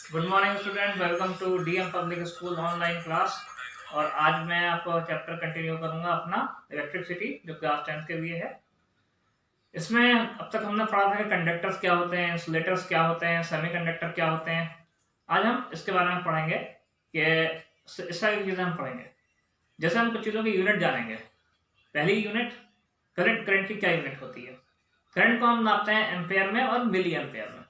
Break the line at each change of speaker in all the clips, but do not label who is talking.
Good morning student, welcome to DM public school online class. और आज मैं आपको चैप्टर कंटिन्यू करूंगा अपना इलेक्ट्रिसिटी, जो क्लास 10th के लिए है। इसमें अब तक हमने पढ़ा था कि कंडक्टर्स क्या होते हैं, इंसुलेटर्स क्या होते हैं, सेमीकंडक्टर क्या होते हैं। आज हम इसके बारे में पढ़ेंगे कि इस सारी चीज़ें हम पढ़ेंगे। जैसे हम कुछ चीज़ों की यूनिट जानेंगे। पहली यूनिट, करंट की क्या यूनिट होती है। करंट को हम नापते हैं एम्पेयर में और मिली एम्पेयर में।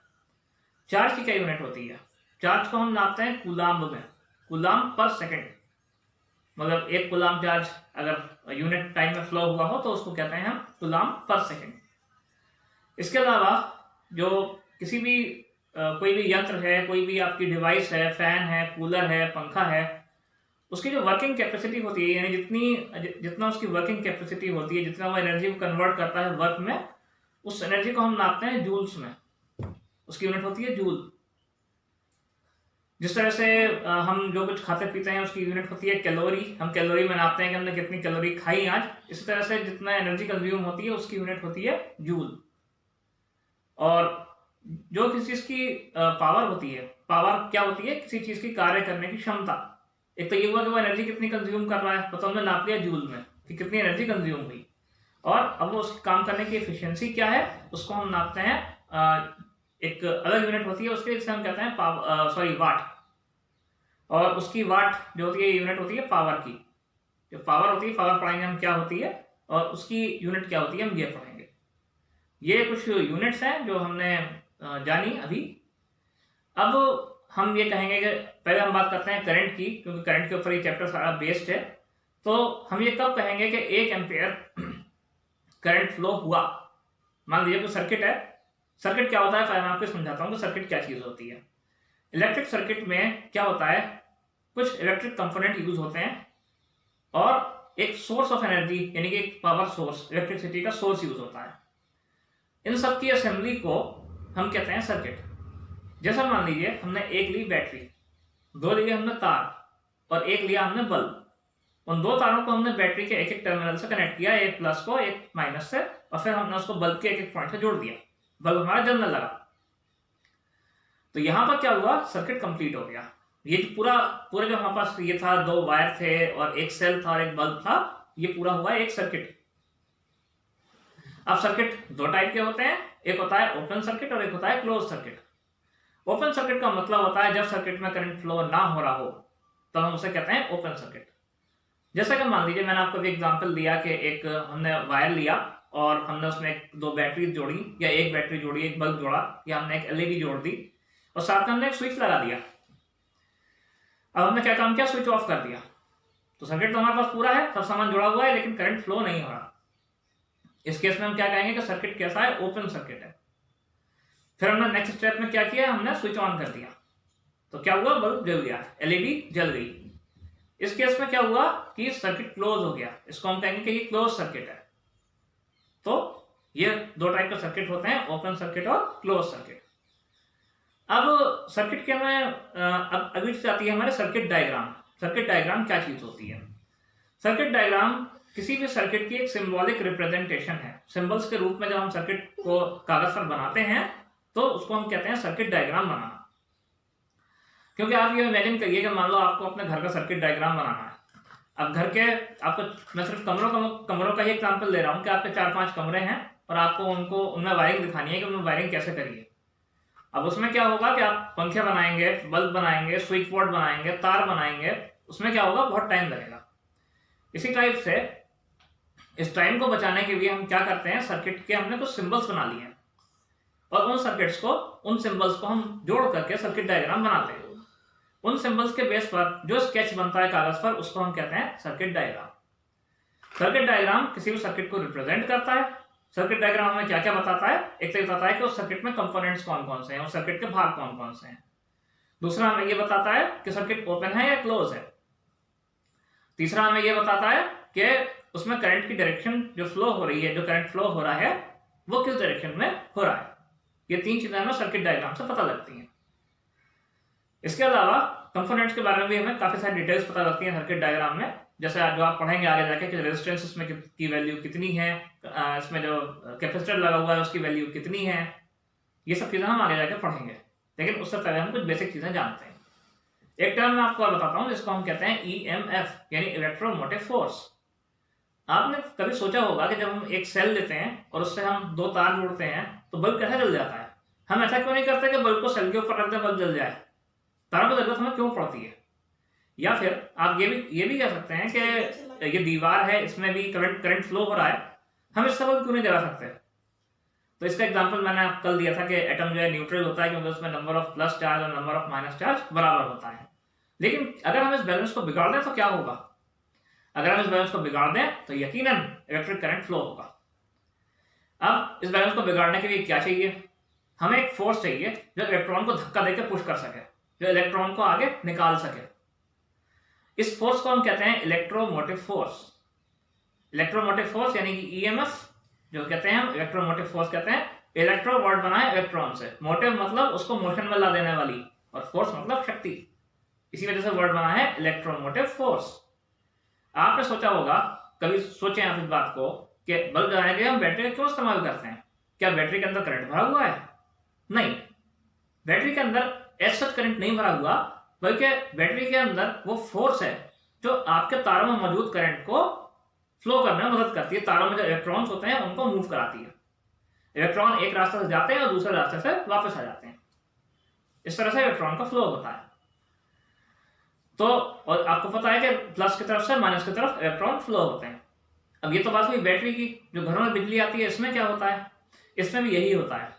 चार्ज की क्या यूनिट होती है। चार्ज को हम नापते हैं कूलाम्ब में, कूलाम्ब पर सेकंड। मतलब एक कूलाम्ब चार्ज अगर यूनिट टाइम में फ्लो हुआ हो तो उसको कहते हैं हम कूलाम्ब पर सेकंड। इसके अलावा जो किसी भी कोई भी यंत्र है, कोई भी आपकी डिवाइस है, फैन है, कूलर है, पंखा है, उसकी जो वर्किंग कैपेसिटी होती है, यानी जितना उसकी वर्किंग कैपेसिटी होती है, जितना वो एनर्जी को कन्वर्ट करता है वर्क में, उस एनर्जी को हम नापते हैं जूल्स में। उसकी यूनिट होती है जूल। जिस तरह से हम जो कुछ खाते पीते हैं उसकी यूनिट होती है कैलोरी। हम कैलोरी में नापते हैं कि हमने कितनी कैलोरी खाई आज। इसी तरह से जितना एनर्जी कंज्यूम होती है उसकी यूनिट होती है जूल। और जो किसी चीज की पावर होती है, पावर क्या होती है, किसी चीज की कार्य करने की क्षमता। एक तो ये हुआ कि वो एनर्जी कितनी कंज्यूम कर रहा है, तो हमने नाप लिया जूल में कि कितनी एनर्जी कंज्यूम हुई। और अब वो उसके काम करने की एफिशिएंसी क्या है, उसको हम नापते हैं। एक अलग यूनिट होती है उसके, जिसे हम कहते हैं वाट। और उसकी वाट जो होती है यूनिट होती है पावर की। जो पावर होती है, पावर पढ़ाएंगे हम क्या होती है, और उसकी यूनिट क्या होती है हम ये पढ़ेंगे। ये कुछ यूनिट्स हैं जो हमने जानी अभी। अब हम ये कहेंगे कि पहले हम बात करते हैं करंट की, क्योंकि करंट के ऊपर ये चैप्टर सारा बेस्ड है। तो हम ये कब कहेंगे कि 1 एम्पेयर करंट फ्लो हुआ। मान लीजिए कोई सर्किट है। सर्किट क्या होता है, पहले मैं आपको समझाता हूँ कि सर्किट क्या चीज होती है। इलेक्ट्रिक सर्किट में क्या होता है, कुछ इलेक्ट्रिक कंपोनेंट यूज होते हैं और एक सोर्स ऑफ एनर्जी, यानी कि एक पावर सोर्स, इलेक्ट्रिसिटी का सोर्स यूज होता है। इन सब की असेंबली को हम कहते हैं सर्किट। जैसा मान लीजिए हमने एक ली बैटरी, दो लिए हमने तार, और एक लिया हमने बल्ब। उन दो तारों को हमने बैटरी के एक एक टर्मिनल से कनेक्ट किया, एक प्लस को एक माइनस से, और फिर हमने उसको बल्ब के एक एक पॉइंट से जोड़ दिया। बल्ब हमारा जलने लगा। तो यहां पर क्या हुआ, सर्किट कंप्लीट हो गया। ये पूरा पूरा जो हमारे पास ये था, दो वायर थे और एक सेल था और एक बल्ब था, ये पूरा हुआ एक सर्किट। अब सर्किट दो टाइप के होते हैं, एक होता है ओपन सर्किट और एक होता है क्लोज सर्किट। ओपन सर्किट का मतलब होता है जब सर्किट में करंट फ्लो ना हो रहा हो, तब हम उसे कहते हैं ओपन सर्किट। जैसा कि मान लीजिए मैंने आपको भी एग्जांपल दिया कि एक हमने वायर लिया और हमने उसमें दो बैटरी जोड़ी, या एक बैटरी जोड़ी, एक बल्ब जोड़ा, या हमने एक एलईडी जोड़ दी, और साथ में हमने एक स्विच लगा दिया। अब हमने क्या काम किया, स्विच ऑफ कर दिया। तो सर्किट तो हमारे पास पूरा है, सब सामान जुड़ा हुआ है, लेकिन करंट फ्लो नहीं हो रहा। इस केस में हम क्या कहेंगे कि सर्किट कैसा है, ओपन सर्किट है। फिर हमने नेक्स्ट स्टेप में क्या किया, हमने स्विच ऑन कर दिया। तो क्या हुआ, बल्ब जल गया, एलईडी जल गई। इस केस में क्या हुआ कि सर्किट क्लोज हो गया। इसको हम कहेंगे कि ये क्लोज सर्किट है। तो ये दो टाइप के सर्किट होते हैं, ओपन सर्किट और क्लोज सर्किट। अब सर्किट के में अब अगली चीज आती है हमारे सर्किट डायग्राम। सर्किट डायग्राम क्या चीज होती है। सर्किट डायग्राम किसी भी सर्किट की एक सिंबॉलिक रिप्रेजेंटेशन है। सिंबल्स के रूप में जब हम सर्किट को कागज पर बनाते हैं तो उसको हम कहते हैं सर्किट डायग्राम बनाना। क्योंकि आप ये इमेजिन करिए कि मान लो आपको अपने घर का सर्किट डायग्राम बनाना है। अब घर के आपको, मैं सिर्फ कमरों का ही एग्जाम्पल दे रहा हूँ कि आपके 4-5 कमरे हैं और आपको उनमें वायरिंग दिखानी है कि उनमें वायरिंग कैसे करिए। अब उसमें क्या होगा कि आप पंखे बनाएंगे, बल्ब बनाएंगे, स्विच बोर्ड बनाएंगे, तार बनाएंगे, उसमें क्या होगा, बहुत टाइम लगेगा। इसी टाइप से इस टाइम को बचाने के लिए हम क्या करते हैं, सर्किट के हमने कुछ सिंबल्स बना लिए हैं और उन सिंबल्स को हम जोड़ करके सर्किट डायग्राम बनाते हैं। उन सिंबल्स के बेस पर जो स्केच बनता है कागज पर, उसको हम कहते हैं सर्किट डायग्राम। सर्किट डायग्राम किसी भी सर्किट को रिप्रेजेंट करता है। सर्किट डायग्राम हमें क्या क्या बताता है, एक तो बताता है कि उस सर्किट में कंपोनेंट्स कौन कौन से हैं, उस सर्किट के भाग कौन कौन से हैं। दूसरा हमें यह बताता है कि सर्किट ओपन है या क्लोज है। तीसरा हमें यह बताता है कि उसमें करंट की डायरेक्शन जो फ्लो हो रही है, जो करंट फ्लो हो रहा है वो किस डायरेक्शन में हो रहा है। ये तीन चीजें हमें सर्किट डायग्राम से पता लगती हैं। इसके अलावा कंपोनेंट्स के बारे में भी हमें काफी सारी डिटेल्स पता लगती हैं सर्किट डायग्राम में। जैसे जो आप पढ़ेंगे आगे जाके कि रेजिस्टेंस इसमें की वैल्यू कितनी है, इसमें जो कैपेसिटर लगा हुआ है उसकी वैल्यू कितनी है, ये सब चीजें हम आगे जाके पढ़ेंगे। लेकिन उससे पहले हम कुछ बेसिक चीजें जानते हैं। एक टर्म मैं आपको और बताता हूँ जिसको हम कहते हैं EMF यानी इलेक्ट्रोमोटिव फोर्स। आपने कभी सोचा होगा कि जब हम एक सेल लेते हैं और उससे हम दो तार जोड़ते हैं तो बल्ब कैसे जल जाता है? हम ऐसा क्यों नहीं करते कि बल्ब को सेल के ऊपर रख दें बल्ब जल जाए? तारों की जरूरत हमें क्यों पड़ती है? या फिर आप ये भी कह सकते हैं कि ये दीवार है, इसमें भी करंट फ्लो हो रहा है, हम इससे बल्ब क्यों नहीं जला सकते? तो इसका एग्जांपल मैंने आपको कल दिया था कि एटम जो है न्यूट्रल होता है क्योंकि उसमें नंबर ऑफ प्लस चार्ज और नंबर ऑफ माइनस चार्ज बराबर होता है। लेकिन अगर हम इस बैलेंस को बिगाड़ दें तो क्या होगा? अगर हम इस बैलेंस को बिगाड़ दें तो यकीनन इलेक्ट्रिक करंट फ्लो होगा। अब इस बैलेंस को बिगाड़ने के लिए क्या चाहिए? हमें एक फोर्स चाहिए जो इलेक्ट्रॉन को धक्का देकर पुश कर सके, जो इलेक्ट्रॉन को आगे निकाल सके। इस फोर्स को हम कहते हैं इलेक्ट्रोमोटिव फोर्स। इलेक्ट्रोमोटिव फोर्स यानी कि EMF जो कहते हैं हम इलेक्ट्रोमोटिव फोर्स कहते हैं। इलेक्ट्रो वर्ड बना है इलेक्ट्रॉन से, मोटिव मतलब उसको मोशन में ला देने वाली, और फोर्स मतलब शक्ति, इसी वजह से वर्ड बना है इलेक्ट्रोमोटिव फोर्स। आपने सोचा होगा, कभी सोचे आप इस बात को कि बल्ब जलाने के लिए हम बैटरी का क्यों इस्तेमाल करते हैं? क्या बैटरी के अंदर करंट भरा हुआ है? नहीं, बैटरी के अंदर ऐसा करंट नहीं भरा हुआ, बल्कि बैटरी के अंदर वो फोर्स है जो आपके तारों में मौजूद करंट को फ्लो करने में मदद करती है। तारों में जो इलेक्ट्रॉन्स होते हैं उनको मूव कराती है। इलेक्ट्रॉन एक रास्ते से जाते हैं और दूसरे रास्ते से वापस आ जाते हैं। इस तरह से इलेक्ट्रॉन का फ्लो होता है। तो और आपको पता है कि प्लस की तरफ से माइनस की तरफ इलेक्ट्रॉन फ्लो होते हैं। अब ये तो बात हुई बैटरी की। जो घरों में बिजली आती है इसमें क्या होता है? इसमें भी यही होता है।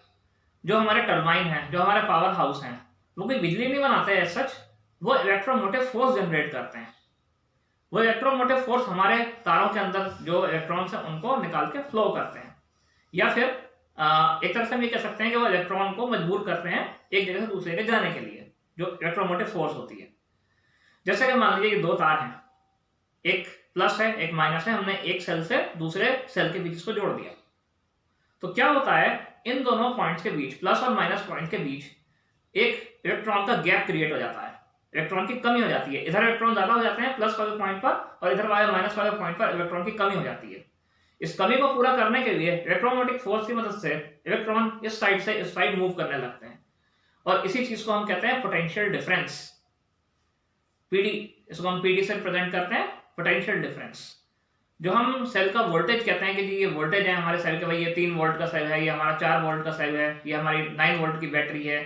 जो हमारे टरबाइन है, जो हमारे पावर हाउस हैं, वो कोई बिजली नहीं बनाते हैं सच, वो इलेक्ट्रोमोटिव फोर्स जनरेट करते हैं। वो इलेक्ट्रोमोटिव फोर्स हमारे तारों के अंदर जो इलेक्ट्रॉन्स हैं उनको निकाल के फ्लो करते हैं, या फिर एक तरह से हम ये कह सकते हैं कि वो इलेक्ट्रॉन को मजबूर करते हैं एक जगह से दूसरे जगह जाने के लिए, जो इलेक्ट्रोमोटिव फोर्स होती है। जैसे कि मान लीजिए कि दो तार हैं, एक प्लस है एक माइनस है, हमने एक सेल से दूसरे सेल के बीच इसको जोड़ दिया, तो क्या होता है? इन दोनों पॉइंट्स के बीच, प्लस और माइनस पॉइंट के बीच एक इलेक्ट्रॉन का गैप क्रिएट हो जाता है, इलेक्ट्रॉन की कमी हो जाती है। इधर इलेक्ट्रॉन ज्यादा हो जाते हैं प्लस वाले पॉइंट पर, और इधर वाले माइनस वाले पॉइंट पर इलेक्ट्रॉन की कमी हो जाती है। इस कमी को पूरा करने के लिए इलेक्ट्रोमोटिव फोर्स की मदद से इलेक्ट्रॉन इस साइड से इस साइड मूव करने लगते हैं, और इसी चीज को हम कहते हैं पोटेंशियल डिफरेंस, PD। इसको हम PD से प्रेजेंट करते हैं, पोटेंशियल डिफरेंस। जो हम सेल का वोल्टेज कहते हैं कि जी ये वोल्टेज है हमारे सेल के, भाई ये 3 वोल्ट का सेल है, ये हमारा 4 वोल्ट का सेल है, ये हमारी 9 वोल्ट की बैटरी है,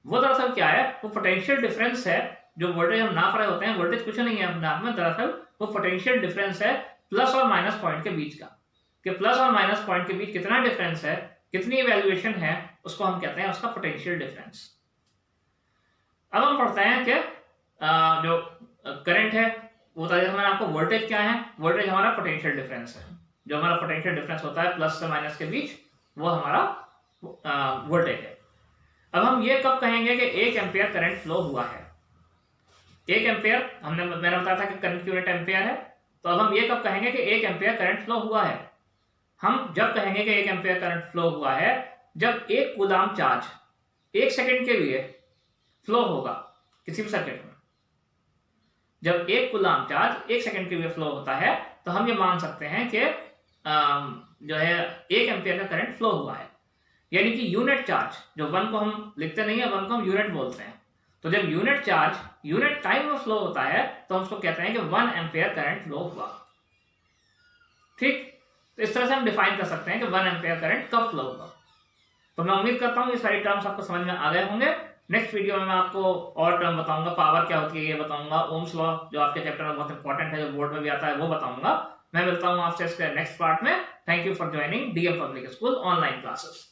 वो दरअसल क्या है? वो पोटेंशियल डिफरेंस है। जो वोल्टेज हम नाप रहे होते हैं, वोल्टेज कुछ नहीं है अपने आप में, दरअसल वो पोटेंशियल डिफरेंस है प्लस और माइनस पॉइंट के बीच का। कि प्लस और माइनस पॉइंट के बीच कितना डिफरेंस है, कितनी वैल्यूएशन है, उसको हम कहते हैं उसका पोटेंशियल डिफरेंस। अब हम पढ़ते हैं कि जो करंट है वो था, मैंने आपको वोल्टेज क्या है? वोल्टेज हमारा पोटेंशियल डिफरेंस है। जो हमारा पोटेंशियल डिफरेंस होता है प्लस से माइनस के बीच, वो हमारा वोल्टेज है। अब हम ये कब कहेंगे कि 1 एम्पियर करंट फ्लो हुआ है? 1 एम्पियर मैंने बताया था कि करंट की यूनिट एम्पियर है, तो अब हम ये कब कहेंगे कि 1 एम्पियर करंट फ्लो हुआ है? हम जब कहेंगे कि 1 एम्पियर करंट फ्लो हुआ है जब 1 कूलाम चार्ज 1 सेकंड के लिए फ्लो होगा किसी भी सर्किट में। जब 1 कूलाम चार्ज 1 सेकंड के लिए फ्लो होता है तो हम ये मान सकते हैं कि जो है 1 एम्पियर का करंट फ्लो हुआ है। यानी कि यूनिट चार्ज, जो 1 को हम लिखते नहीं है, 1 को हम यूनिट बोलते हैं, तो जब यूनिट चार्ज यूनिट टाइम में फ्लो होता है तो हम उसको कहते हैं कि 1 एम्पियर करंट फ्लो हुआ। ठीक, तो इस तरह से हम डिफाइन कर सकते हैं कि 1 एम्पियर करंट कब फ्लो होगा। तो मैं उम्मीद करता हूँ ये सारी टर्म्स आपको समझ में आ गए होंगे। नेक्स्ट वीडियो में मैं आपको और टर्म बताऊंगा, पावर क्या होती है ये बताऊंगा, ओम्स लॉ जो आपके चैप्टर में बहुत इंपॉर्टेंट है, जो बोर्ड में भी आता है, वो बताऊंगा। मैं मिलता हूँ आपसे इसके नेक्स्ट पार्ट में। Thank you for joining DM public school online classes.